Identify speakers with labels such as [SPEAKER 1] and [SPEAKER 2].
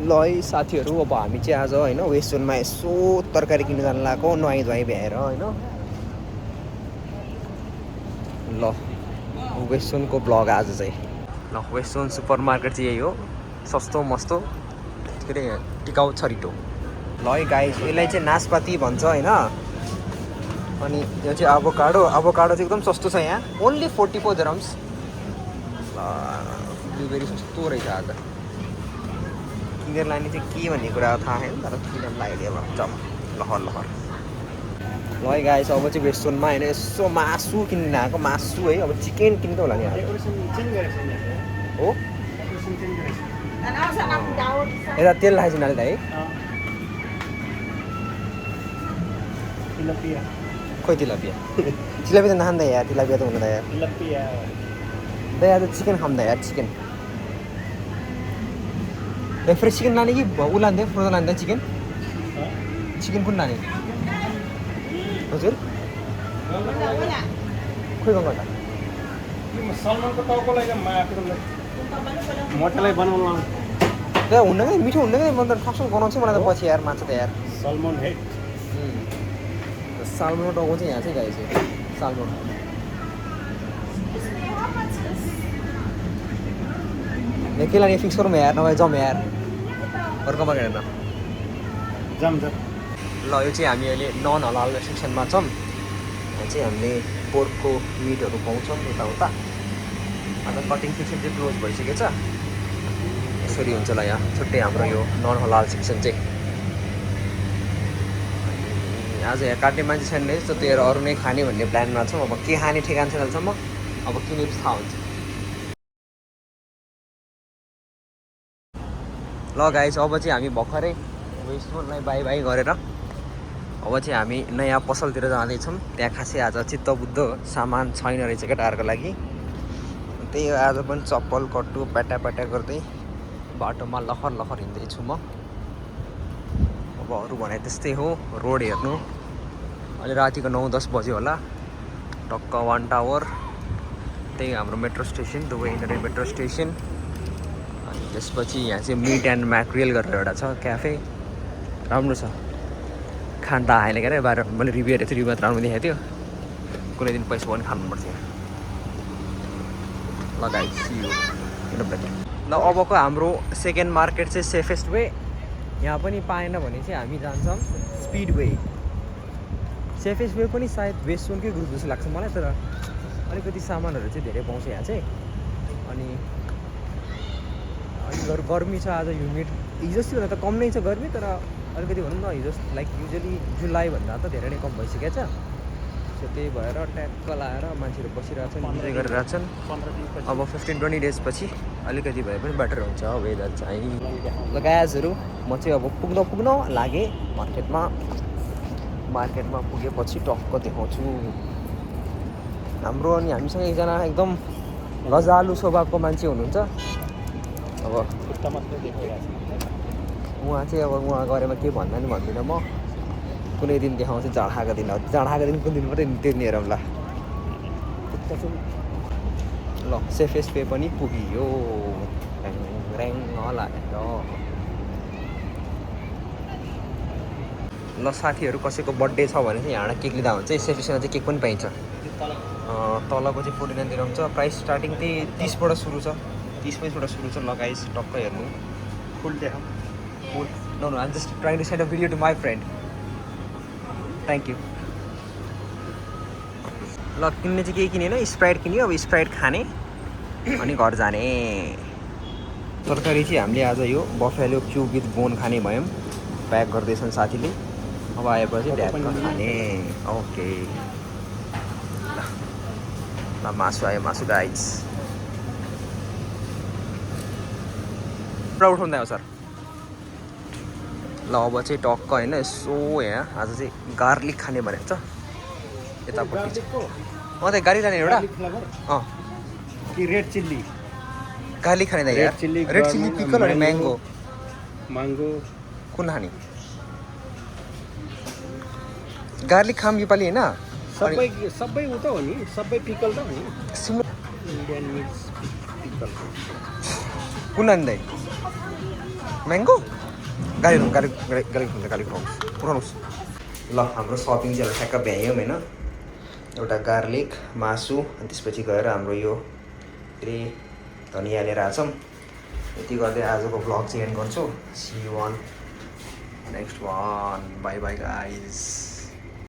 [SPEAKER 1] ल है साथीहरू, अब हामी चाहिँ आज होइन वेस्ट जोनमा यसो तरकारी किन्न जानु लागेको नुहाई धुवाई भ्याएर होइन। ल वेस्ट जोनको ब्लग आज चाहिँ ल वेस्ट जोन सुपर मार्केट चाहिँ यही हो, सस्तो मस्तो के अरे टिकाउ छरिटो। ल है गाइस, यसलाई चाहिँ नासपाती भन्छ होइन। अनि यो चाहिँ अभोकाडो चाहिँ एकदम सस्तो छ यहाँ, ओन्ली 44 dirhams। ब्लुबेरी सस्तो रहेछ आज, किनेर लाने चाहिँ के भन्ने कुरा थाहा छैन, तर किनेर लगाइदियो अब चम लहर लहर। ल है गाइस, अब चाहिँ वेस्ट जोनमा होइन यसो मासु किन्न आएको, मासु है, अब चिकन किन्नु होला नि हो। यता तेल लगाएछ नाले है, खोइ तिलापिया तिलापिया त नखाँदा यार, तिलापिया त हुनु त यार त चिकन खाँदा यार, चिकन फ्रेस चिकन लाने कि ऊ लाँदै फ्रोजन लाँदा चिकन कुन लाने हजुर? खोइ गङ्गा
[SPEAKER 2] मोटरलाई बनाउनु
[SPEAKER 1] त्यहाँ हुन्न कि मिठो हुन्न कि, म त ठक्सँग बनाउँछु मलाई त पछि यार माछा त यार।
[SPEAKER 2] सलमन हेड
[SPEAKER 1] सालमन टाउको चाहिँ यहाँ चाहिँ गाइस सालमन। के लाने फिक्स गरौँ यार, नभए जाउँ यार अर्कोमा हेर्न
[SPEAKER 2] जाम।
[SPEAKER 1] ल यो चाहिँ हामी अहिले नन हलाल सेक्सनमा छौँ। यहाँ चाहिँ हामीले पोर्कको मिटहरू पाउँछौँ यताउता। अन्त कटिङ सेक्सन चाहिँ क्लोज भइसकेछ, यसरी हुन्छ ल यहाँ छुट्टै हाम्रो यो नन हलाल सेक्सन चाहिँ। आज यहाँ काट्ने मान्छे छैन रहेछ, त्यही अरू नै खाने भन्ने प्लानमा छौँ। अब के खाने ठेगान छैन अहिलेसम्म, अब किनेपछि थाहा हुन्छ। ल गाइस, अब चाहिँ हामी भर्खरै वेस्ट जोनलाई बाई बाई गरेर अब चाहिँ हामी नयाँ पसलतिर जाँदैछौँ। त्यहाँ खासै आज चित्तबुद्ध सामान छैन रहेछ केटाहरूको लागि, त्यही आज पनि चप्पल कट्टु प्याटा गर्दै बाटोमा लखर लखर हिँड्दैछु म। अब अरू भने त्यस्तै हो, रोड हेर्नु अहिले रातिको 9-10 बज्यो होला। टक्क 1 टावर, त्यही हाम्रो metro station, Dubai internet metro station. अनि त्यसपछि यहाँ चाहिँ मिट एन्ड म्याक्रियल गरेर एउटा छ क्याफे, राम्रो छ। खान त आएन क्या बाहिर, मैले रिभ्यू हेरेको थिएँ, रिभ्यू मात्र राम्रो देखाएको थियो। कुनै दिन पैसा पनि खानुपर्छ यहाँ। लगाइसियो ल अबको हाम्रो सेकेन्ड मार्केट चाहिँ सेफेस्ट वे। यहाँ पनि पाएन भने चाहिँ हामी जान्छौँ स्पिड वे। सेफेस्ट वे पनि सायद वेस्ट जोनकै ग्रुप जस्तो लाग्छ मलाई, तर अलिकति सामानहरू चाहिँ धेरै पाउँछ यहाँ चाहिँ। अनि गर्मी छ आज, ह्युमिड। हिजोसित त कम नै छ गर्मी, तर अलिकति भनौँ न हिजो लाइक युजली जुलाईभन्दा त धेरै नै कम भइसकेको छ। सो त्यही भएर ट्याक्क लाएर मान्छेहरू बसिरहेछन्, इन्जोय गरिरहेछन्। अब 15-20 डेज पछि अलिकति भए पनि बेटर हुन्छ वेदर चाहिँ। ल गाइजहरू, म चाहिँ अब पुग्न लागेँ मार्केटमा पुगेपछि टक्क देखाउँछु हाम्रो। अनि हामीसँग एकजना एकदम लजालु स्वभावको मान्छे हुनुहुन्छ। अब उहाँ चाहिँ अब उहाँ गरेमा के भन्दा नि भन्दिनँ म, कुनै दिन देखाउँछु जाँडाको दिन। जाँडाको दिन कुन दिन मात्रै त्यो नि हेरौँ ल। ल सेफेस्ट वे पनि पुगियो ऱ्याङ लागेर। ल साथीहरू, कसैको बर्थडे छ भने चाहिँ यहाँबाट केक लिँदा हुन्छ। सेफेस्टमा चाहिँ केक पनि पाइन्छ। तलको चाहिँ 49 dirham छ, प्राइस स्टार्टिङ चाहिँ 30बाट सुरु छ, 30-35बाट सुरु छ। ल गाइस टक्क हेर्नु, फुल देखाउँ। Full no I am just trying to send a video to my friend. Thank you. ल किन्ने चाहिँ केही किनेन, स्प्राइट किन्यो। अब स्प्राइट खाने अनि घर जाने। तरकारी चाहिँ हामीले आज यो बफेलो क्युब विथ बोन खाने भयौँ, प्याक गर्दैछन् साथीले। अब आएपछि ढ्याक्क खाने। ओके ल मासु आयो, मासु गाइस पुरा उठाउँदै हो सर। ल अब चाहिँ टक्क होइन यसो यहाँ आज चाहिँ गार्लिक खाने भनेको छ यतापट्टि। त्यहाँ गार्लिक लाने एउटा
[SPEAKER 2] कि रेड चिल्ली
[SPEAKER 1] गार्लिक खाने यार। रेड चिल्ली पिकल अनि म्याङ्गो कुन खाने? गार्लिक खाम योपालि होइन,
[SPEAKER 2] सबै उ त हो नि, सबै पिकल त हो नि।
[SPEAKER 1] कुन अन्दै म्याङ्गो गाली गाली गाली उठाउनुहोस् ल हाम्रो सपिङ चाहिँ ठ्याक्क भ्यायौँ होइन एउटा गार्लिक मासु अनि त्यसपछि गएर हाम्रो यो के अरे धनियाँ लिएर आएछौँ यति गर्दै आजको भ्लग चाहिँ एन्ड गर्छु see one next one bye bye guys